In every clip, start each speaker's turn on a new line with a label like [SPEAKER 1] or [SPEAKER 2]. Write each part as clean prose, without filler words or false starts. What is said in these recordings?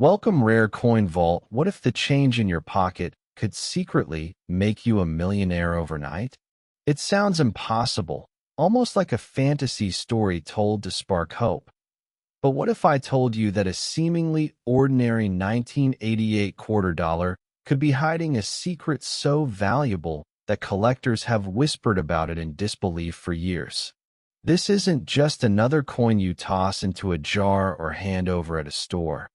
[SPEAKER 1] Welcome, Rare Coin Vault. What if the change in your pocket could secretly make you a millionaire overnight? It sounds impossible, almost like a fantasy story told to spark hope. But what if I told you that a seemingly ordinary 1988 quarter dollar could be hiding a secret so valuable that collectors have whispered about it in disbelief for years? This isn't just another coin you toss into a jar or hand over at a store.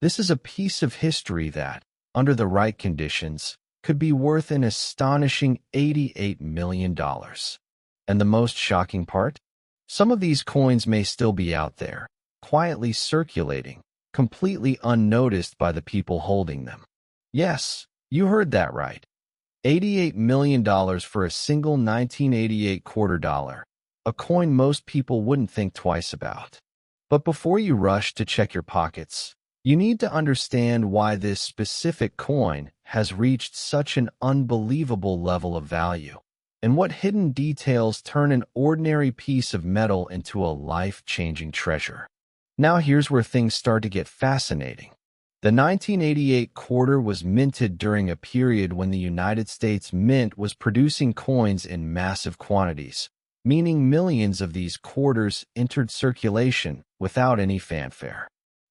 [SPEAKER 1] This is a piece of history that, under the right conditions, could be worth an astonishing $88 million. And the most shocking part? Some of these coins may still be out there, quietly circulating, completely unnoticed by the people holding them. Yes, you heard that right. $88 million for a single 1988 quarter dollar, a coin most people wouldn't think twice about. But before you rush to check your pockets, you need to understand why this specific coin has reached such an unbelievable level of value, and what hidden details turn an ordinary piece of metal into a life-changing treasure. Now here's where things start to get fascinating. The 1988 quarter was minted during a period when the United States Mint was producing coins in massive quantities, meaning millions of these quarters entered circulation without any fanfare.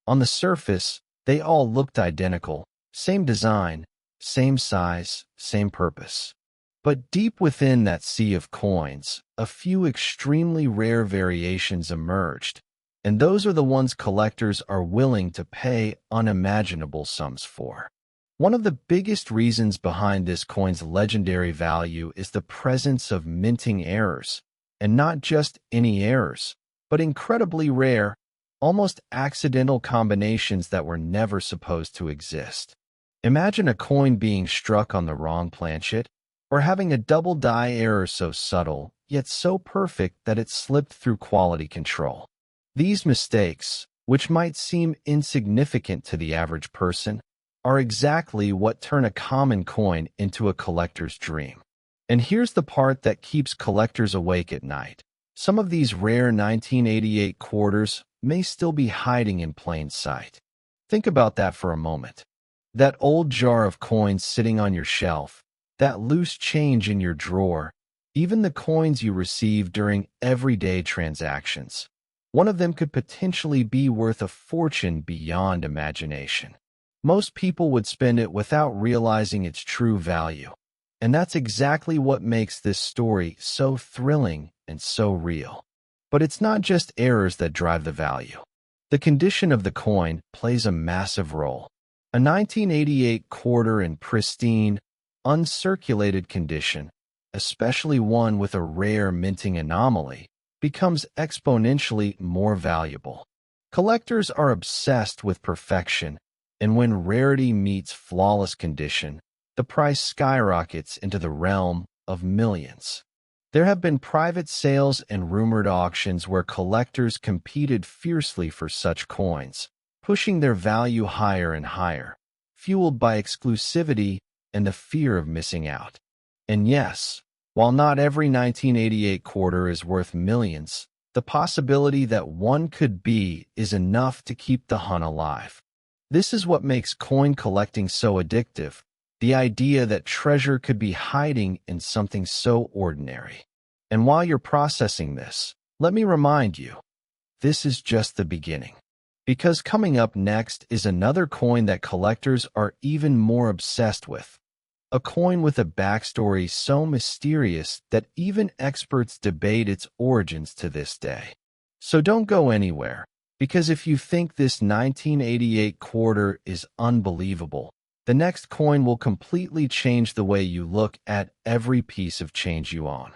[SPEAKER 1] On the surface, they all looked identical, same design, same size, same purpose. But deep within that sea of coins, a few extremely rare variations emerged, and those are the ones collectors are willing to pay unimaginable sums for. One of the biggest reasons behind this coin's legendary value is the presence of minting errors, and not just any errors, but incredibly rare, almost accidental combinations that were never supposed to exist. Imagine a coin being struck on the wrong planchet, or having a double die error so subtle, yet so perfect that it slipped through quality control. These mistakes, which might seem insignificant to the average person, are exactly what turn a common coin into a collector's dream. And here's the part that keeps collectors awake at night. Some of these rare 1988 quarters may still be hiding in plain sight. Think about that for a moment. That old jar of coins sitting on your shelf, that loose change in your drawer, even the coins you receive during everyday transactions. One of them could potentially be worth a fortune beyond imagination. Most people would spend it without realizing its true value. And that's exactly what makes this story so thrilling and so real. But it's not just errors that drive the value. The condition of the coin plays a massive role. A 1988 quarter in pristine, uncirculated condition, especially one with a rare minting anomaly, becomes exponentially more valuable. Collectors are obsessed with perfection, and when rarity meets flawless condition, the price skyrockets into the realm of millions. There have been private sales and rumored auctions where collectors competed fiercely for such coins, pushing their value higher and higher, fueled by exclusivity and the fear of missing out. And yes, while not every 1988 quarter is worth millions, the possibility that one could be is enough to keep the hunt alive. This is what makes coin collecting so addictive. The idea that treasure could be hiding in something so ordinary. And while you're processing this, let me remind you, this is just the beginning. Because coming up next is another coin that collectors are even more obsessed with. A coin with a backstory so mysterious that even experts debate its origins to this day. So don't go anywhere, because if you think this 1988 quarter is unbelievable, the next coin will completely change the way you look at every piece of change you own.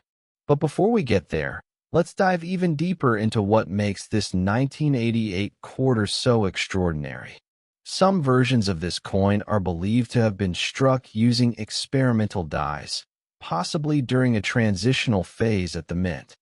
[SPEAKER 1] But before we get there, let's dive even deeper into what makes this 1988 quarter so extraordinary. Some versions of this coin are believed to have been struck using experimental dies, possibly during a transitional phase at the mint.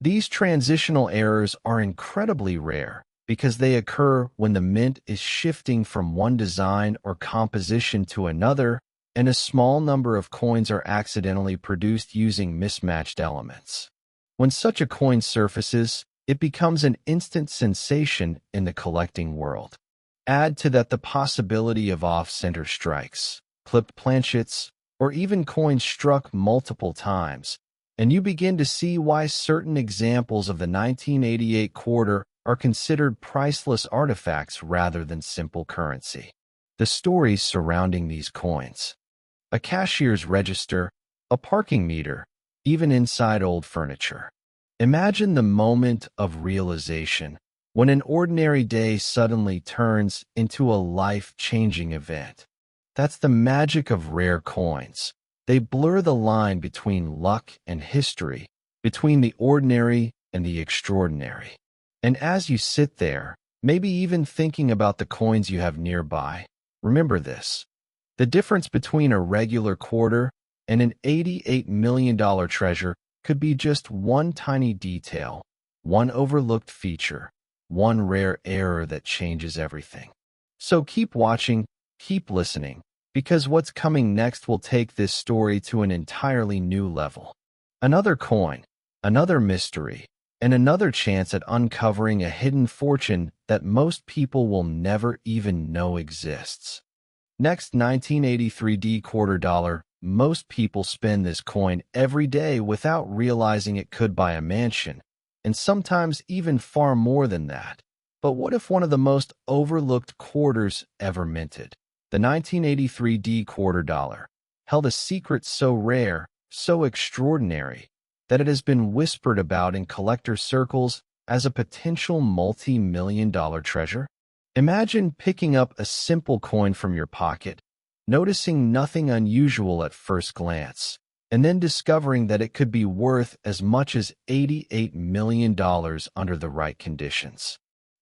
[SPEAKER 1] These transitional errors are incredibly rare, because they occur when the mint is shifting from one design or composition to another, and a small number of coins are accidentally produced using mismatched elements. When such a coin surfaces, it becomes an instant sensation in the collecting world. Add to that the possibility of off-center strikes, clipped planchets, or even coins struck multiple times, and you begin to see why certain examples of the 1988 quarter are considered priceless artifacts rather than simple currency. The stories surrounding these coins. A cashier's register, a parking meter, even inside old furniture. Imagine the moment of realization when an ordinary day suddenly turns into a life-changing event. That's the magic of rare coins. They blur the line between luck and history, between the ordinary and the extraordinary. And as you sit there, maybe even thinking about the coins you have nearby, remember this. The difference between a regular quarter and an $88 million treasure could be just one tiny detail, one overlooked feature, one rare error that changes everything. So keep watching, keep listening, because what's coming next will take this story to an entirely new level. Another coin, another mystery, and another chance at uncovering a hidden fortune that most people will never even know exists. Next, 1983 D quarter dollar. Most people spend this coin every day without realizing it could buy a mansion, and sometimes even far more than that. But what if one of the most overlooked quarters ever minted, the 1983 D quarter dollar, held a secret so rare, so extraordinary, that it has been whispered about in collector circles as a potential multi-million-dollar treasure? Imagine picking up a simple coin from your pocket, noticing nothing unusual at first glance, and then discovering that it could be worth as much as $88 million under the right conditions.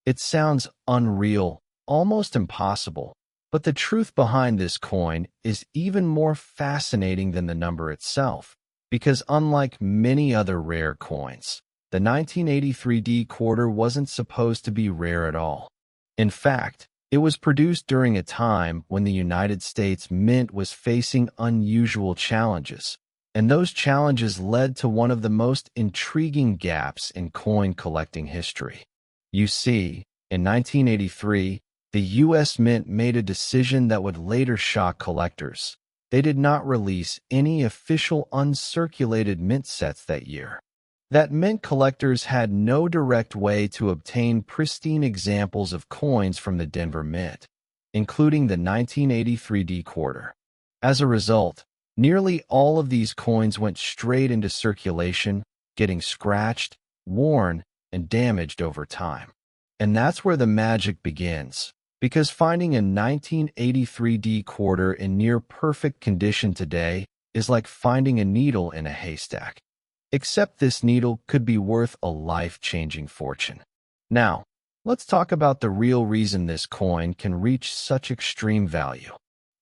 [SPEAKER 1] It sounds unreal, almost impossible, but the truth behind this coin is even more fascinating than the number itself, because unlike many other rare coins, the 1983 D quarter wasn't supposed to be rare at all. In fact, it was produced during a time when the United States Mint was facing unusual challenges, and those challenges led to one of the most intriguing gaps in coin collecting history. You see, in 1983, the U.S. Mint made a decision that would later shock collectors. They did not release any official uncirculated mint sets that year. That meant collectors had no direct way to obtain pristine examples of coins from the Denver Mint, including the 1983 D quarter. As a result, nearly all of these coins went straight into circulation, getting scratched, worn, and damaged over time. And that's where the magic begins, because finding a 1983 D quarter in near-perfect condition today is like finding a needle in a haystack. Except this needle could be worth a life-changing fortune. Now, let's talk about the real reason this coin can reach such extreme value.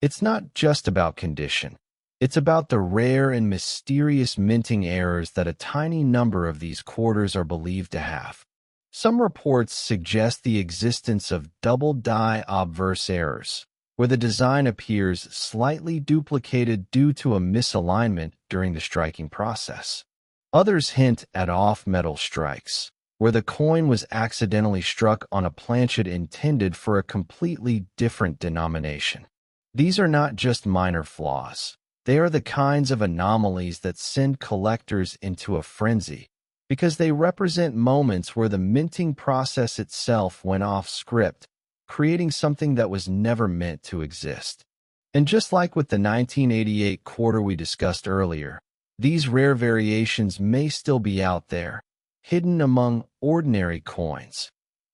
[SPEAKER 1] It's not just about condition. It's about the rare and mysterious minting errors that a tiny number of these quarters are believed to have. Some reports suggest the existence of double die obverse errors, where the design appears slightly duplicated due to a misalignment during the striking process. Others hint at off-metal strikes, where the coin was accidentally struck on a planchet intended for a completely different denomination. These are not just minor flaws. They are the kinds of anomalies that send collectors into a frenzy, because they represent moments where the minting process itself went off script, creating something that was never meant to exist. And just like with the 1988 quarter we discussed earlier, these rare variations may still be out there, hidden among ordinary coins,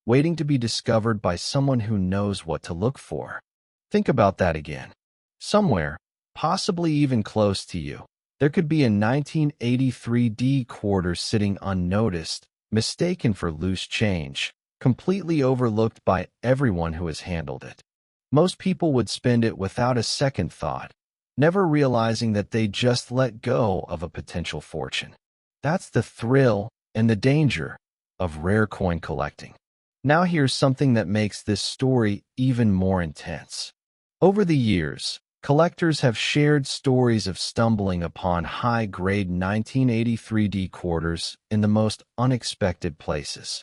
[SPEAKER 1] waiting to be discovered by someone who knows what to look for. Think about that again. Somewhere, possibly even close to you, there could be a 1983 D quarter sitting unnoticed, mistaken for loose change, completely overlooked by everyone who has handled it. Most people would spend it without a second thought, never realizing that they just let go of a potential fortune. That's the thrill and the danger of rare coin collecting. Now here's something that makes this story even more intense. Over the years, collectors have shared stories of stumbling upon high-grade 1983 D quarters in the most unexpected places.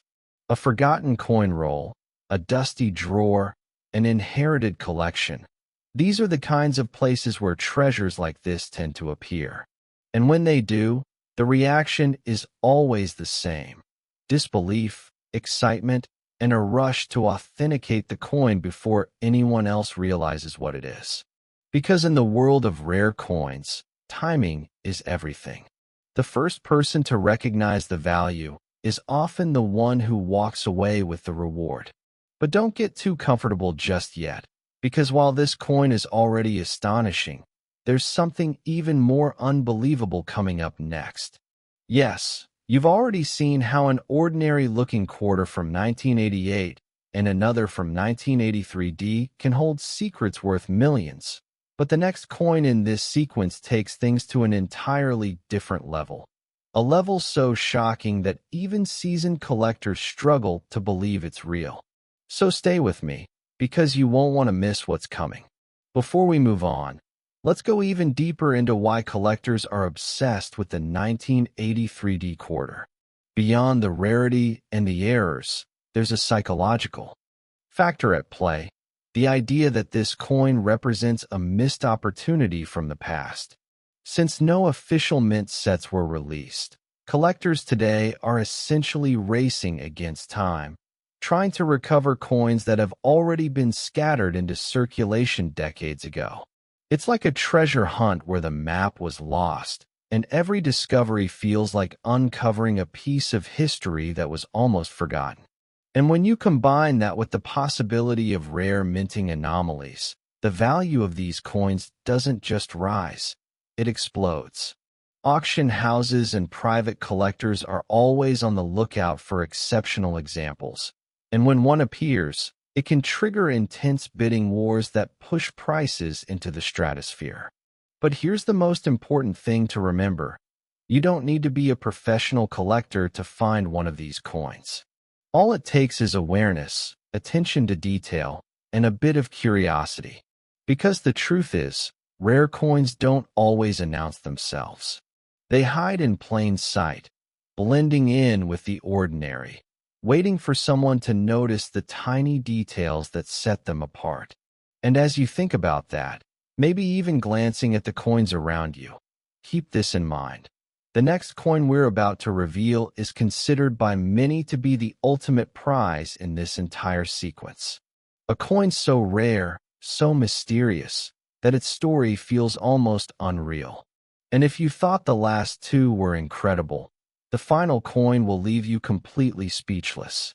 [SPEAKER 1] A forgotten coin roll, a dusty drawer, an inherited collection. These are the kinds of places where treasures like this tend to appear. And when they do, the reaction is always the same: disbelief, excitement, and a rush to authenticate the coin before anyone else realizes what it is. Because in the world of rare coins, timing is everything. The first person to recognize the value is often the one who walks away with the reward. But don't get too comfortable just yet, because while this coin is already astonishing, there's something even more unbelievable coming up next. Yes, you've already seen how an ordinary-looking quarter from 1988 and another from 1983 can hold secrets worth millions. But the next coin in this sequence takes things to an entirely different level. A level so shocking that even seasoned collectors struggle to believe it's real. So stay with me, because you won't want to miss what's coming. Before we move on, let's go even deeper into why collectors are obsessed with the 1983 quarter. Beyond the rarity and the errors, there's a psychological factor at play: the idea that this coin represents a missed opportunity from the past. Since no official mint sets were released, collectors today are essentially racing against time, trying to recover coins that have already been scattered into circulation decades ago. It's like a treasure hunt where the map was lost, and every discovery feels like uncovering a piece of history that was almost forgotten. And when you combine that with the possibility of rare minting anomalies, the value of these coins doesn't just rise, it explodes. Auction houses and private collectors are always on the lookout for exceptional examples, and when one appears, it can trigger intense bidding wars that push prices into the stratosphere. But here's the most important thing to remember: you don't need to be a professional collector to find one of these coins. All it takes is awareness, attention to detail, and a bit of curiosity. Because the truth is, rare coins don't always announce themselves. They hide in plain sight, blending in with the ordinary, waiting for someone to notice the tiny details that set them apart. And as you think about that, maybe even glancing at the coins around you, keep this in mind. The next coin we're about to reveal is considered by many to be the ultimate prize in this entire sequence. A coin so rare, so mysterious, that its story feels almost unreal. And if you thought the last two were incredible, the final coin will leave you completely speechless.